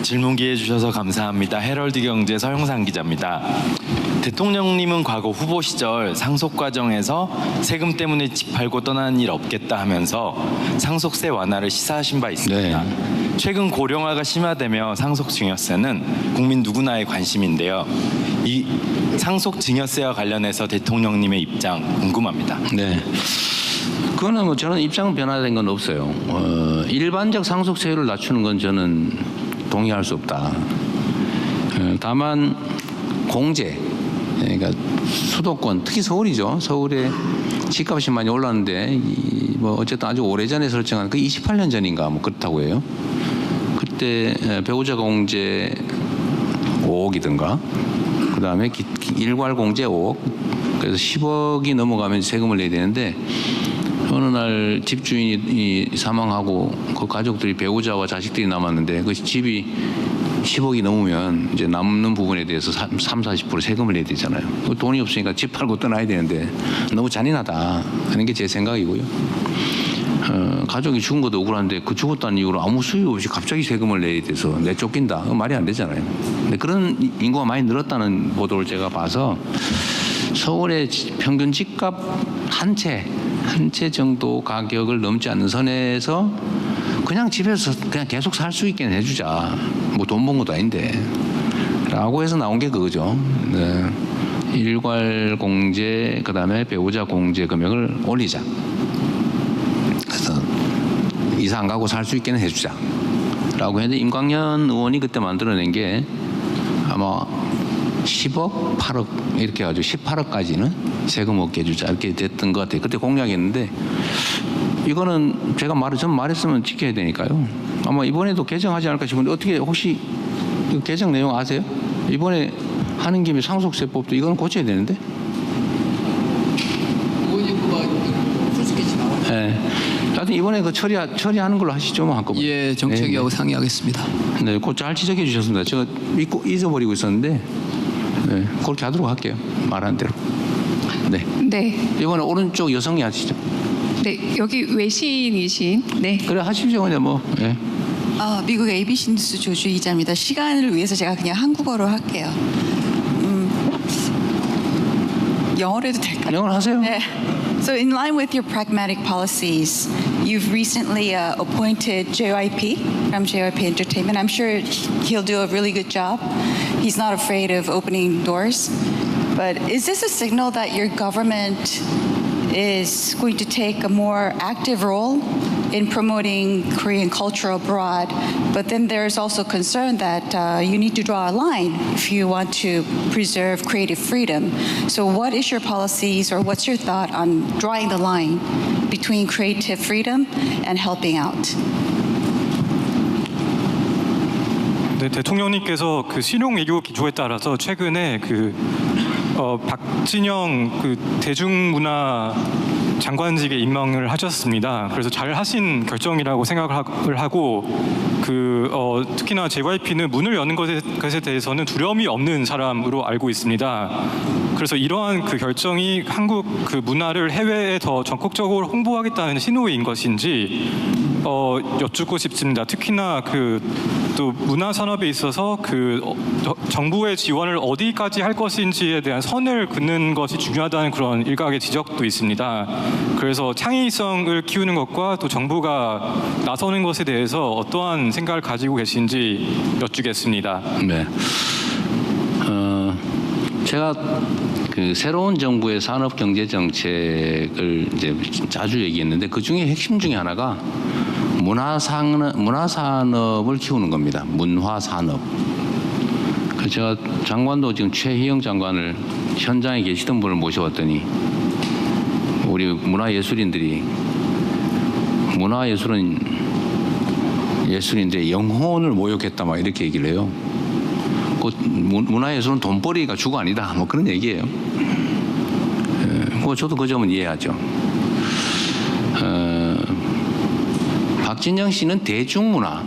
질문 기회 주셔서 감사합니다. 헤럴드 경제 서영상 기자입니다. 대통령님은 과거 후보 시절 상속 과정에서 세금 때문에 집 팔고 떠나는 일 없겠다 하면서 상속세 완화를 시사하신 바 있습니다. 네. 최근 고령화가 심화되며 상속 증여세는 국민 누구나의 관심인데요. 이 상속 증여세와 관련해서 대통령님의 입장 궁금합니다. 네. 그거는 뭐 저는 입장 변화된 건 없어요. 일반적 상속세율을 낮추는 건 저는 동의할 수 없다. 다만 공제, 그러니까 수도권, 특히 서울이죠. 서울에 집값이 많이 올랐는데 뭐 어쨌든 아주 오래전에 설정한 그 28년 전인가 뭐 그렇다고 해요. 그때 배우자 공제 5억이든가 그다음에 일괄 공제 5억, 그래서 10억이 넘어가면 세금을 내야 되는데 어느 날 집주인이 사망하고 그 가족들이 배우자와 자식들이 남았는데 그 집이 10억이 넘으면 이제 남는 부분에 대해서 30-40% 세금을 내야 되잖아요. 돈이 없으니까 집 팔고 떠나야 되는데 너무 잔인하다 하는 게 제 생각이고요. 가족이 죽은 것도 억울한데 그 죽었다는 이유로 아무 수요 없이 갑자기 세금을 내야 돼서 내쫓긴다. 말이 안 되잖아요. 근데 그런 인구가 많이 늘었다는 보도를 제가 봐서 서울의 평균 집값 한 채 정도 가격을 넘지 않는 선에서 그냥 집에서 그냥 계속 살 수 있게 해주자. 뭐 돈 번 것도 아닌데. 라고 해서 나온 게 그거죠. 네. 일괄 공제, 그 다음에 배우자 공제 금액을 올리자. 그래서 이사 안 가고 살 수 있게는 해주자. 라고 했는데 임광현 의원이 그때 만들어낸 게 아마 10억, 8억 이렇게 해가지고 18억까지는 세금 없게 해주자 이렇게 됐던 것 같아요. 그때 공약이었는데 이거는 제가 전 말했으면 지켜야 되니까요. 아마 이번에도 개정하지 않을까 싶은데 어떻게 혹시 그 개정 내용 아세요? 이번에 하는 김에 상속세법도 이거는 고쳐야 되는데. 네. 하여튼 이번에 그 처리하는 걸로 하시죠, 뭐 한꺼번에. 예, 정책위하고 네. 상의하겠습니다. 네, 그거 잘 지적해 주셨습니다. 제가 잊어버리고 있었는데, 네, 그렇게 하도록 할게요. 말한 대로. 네. 네. 이번에 오른쪽 여성이 하시죠. 네, 여기 외신이신. 네. 그래 하십시오, 그냥 뭐. 네. 미국 ABC 뉴스 조주 기자입니다. 시간을 위해서 제가 그냥 한국어로 할게요. 영어로 해도 될까요? 영어로 하세요. 네. So in line with your pragmatic policies, you've recently appointed JYP from JYP Entertainment. I'm sure he'll do a really good job. He's not afraid of opening doors. But is this a signal that your government is going to take a more active role in promoting Korean culture abroad? But then there's also concern that you need to draw a line if you want to preserve creative freedom. So what is your policies or what's your thought on drawing the line between creative freedom and helping out? 네, 대통령님께서 그 실용 외교 기조에 따라서 최근에 박진영 대중문화 장관직에 임명을 하셨습니다. 그래서 잘 하신 결정이라고 생각을 하고 특히나 JYP는 문을 여는 것에 대해서는 두려움이 없는 사람으로 알고 있습니다. 그래서 이러한 결정이 한국 문화를 해외에 더 적극적으로 홍보하겠다는 신호인 것인지 여쭙고 싶습니다. 특히나 또 문화 산업에 있어서 정부의 지원을 어디까지 할 것인지에 대한 선을 긋는 것이 중요하다는 그런 일각의 지적도 있습니다. 그래서 창의성을 키우는 것과 또 정부가 나서는 것에 대해서 어떠한 생각을 가지고 계신지 여쭙겠습니다. 네. 제가 새로운 정부의 산업 경제 정책을 이제 자주 얘기했는데 그 중에 핵심 중에 하나가 문화산업을 키우는 겁니다. 문화산업. 그래서 제가 장관도 지금 최희영 장관을 현장에 계시던 분을 모셔왔더니 우리 문화예술인들이 예술인들의 영혼을 모욕했다 막 이렇게 얘기를 해요. 문화예술은 돈벌이가 주가 아니다. 뭐 그런 얘기예요. 저도 그 점은 이해하죠. 박진영 씨는 대중문화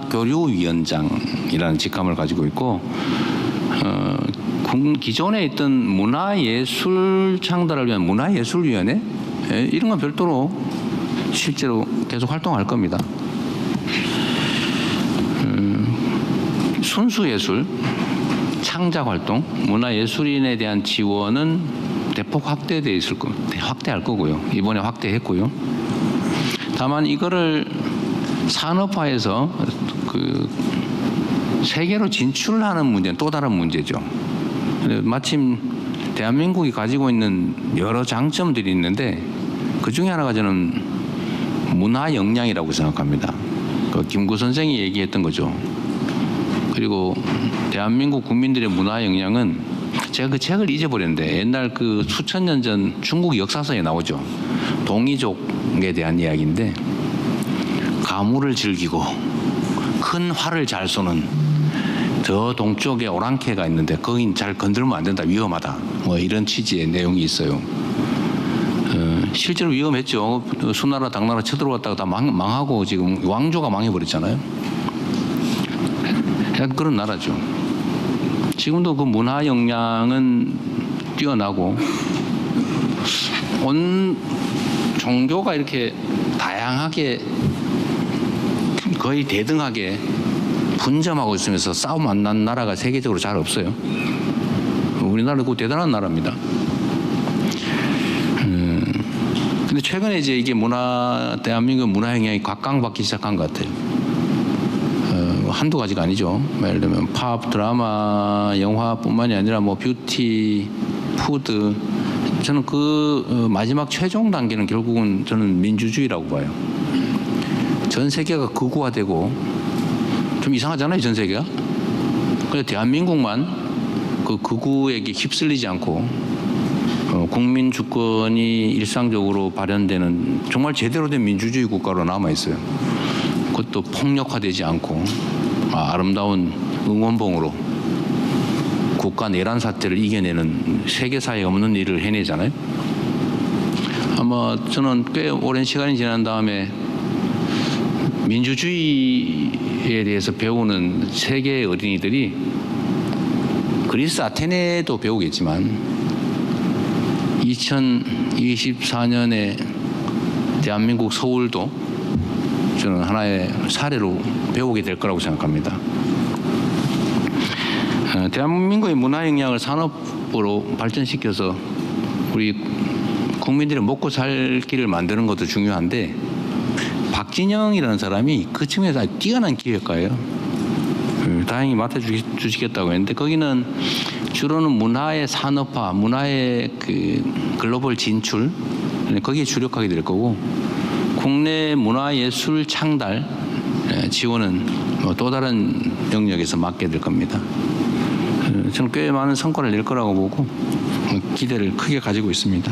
교류위원장이라는 직함을 가지고 있고 기존에 있던 문화예술 창달을 위한 문화예술위원회 이런 건 별도로 실제로 계속 활동할 겁니다. 순수예술, 창작활동, 문화예술인에 대한 지원은 대폭 확대할 거고요. 이번에 확대했고요. 다만 이거를 산업화해서 그 세계로 진출하는 문제는 또 다른 문제죠. 마침 대한민국이 가지고 있는 여러 장점들이 있는데 그 중에 하나가 저는 문화 역량이라고 생각합니다. 그 김구 선생이 얘기했던 거죠. 그리고 대한민국 국민들의 문화 역량은 제가 그 책을 잊어버렸는데 옛날 그 수천 년 전 중국 역사서에 나오죠. 동이족에 대한 이야기인데 가물을 즐기고 큰 활을 잘 쏘는 저 동쪽에 오랑캐가 있는데 거긴 잘 건들면 안 된다, 위험하다, 뭐 이런 취지의 내용이 있어요. 실제로 위험했죠. 수나라 당나라 쳐들어왔다가 다 망하고 지금 왕조가 망해버렸잖아요. 약간 그런 나라죠. 지금도 그 문화 역량은 뛰어나고 온 종교가 이렇게 다양하게 거의 대등하게 분점하고 있으면서 싸움 안 난 나라가 세계적으로 잘 없어요. 우리나라는 그 대단한 나라입니다. 근데 최근에 이제 이게 대한민국 문화 영향이 각광받기 시작한 것 같아요. 한두 가지가 아니죠. 예를 들면 팝, 드라마, 영화뿐만이 아니라 뭐 뷰티, 푸드. 저는 그 마지막 최종 단계는 결국은 저는 민주주의라고 봐요. 전 세계가 극우화되고 좀 이상하잖아요, 전 세계가. 그래서 대한민국만 그 극우에게 휩쓸리지 않고 국민 주권이 일상적으로 발현되는 정말 제대로 된 민주주의 국가로 남아 있어요. 그것도 폭력화되지 않고 아름다운 응원봉으로 국가 내란 사태를 이겨내는 세계사에 없는 일을 해내잖아요. 아마 저는 꽤 오랜 시간이 지난 다음에 민주주의에 대해서 배우는 세계의 어린이들이 그리스 아테네도 배우겠지만 2024년에 대한민국 서울도 저는 하나의 사례로 배우게 될 거라고 생각합니다. 대한민국의 문화 역량을 산업으로 발전시켜서 우리 국민들이 먹고 살 길을 만드는 것도 중요한데 박진영이라는 사람이 그 측면에서 아주 뛰어난 기획가예요. 다행히 맡아주시겠다고 했는데 거기는 주로는 문화의 산업화, 문화의 그 글로벌 진출 거기에 주력하게 될 거고 국내 문화예술 창달 지원은 또 다른 영역에서 맡게 될 겁니다. 저는 꽤 많은 성과를 낼 거라고 보고 기대를 크게 가지고 있습니다.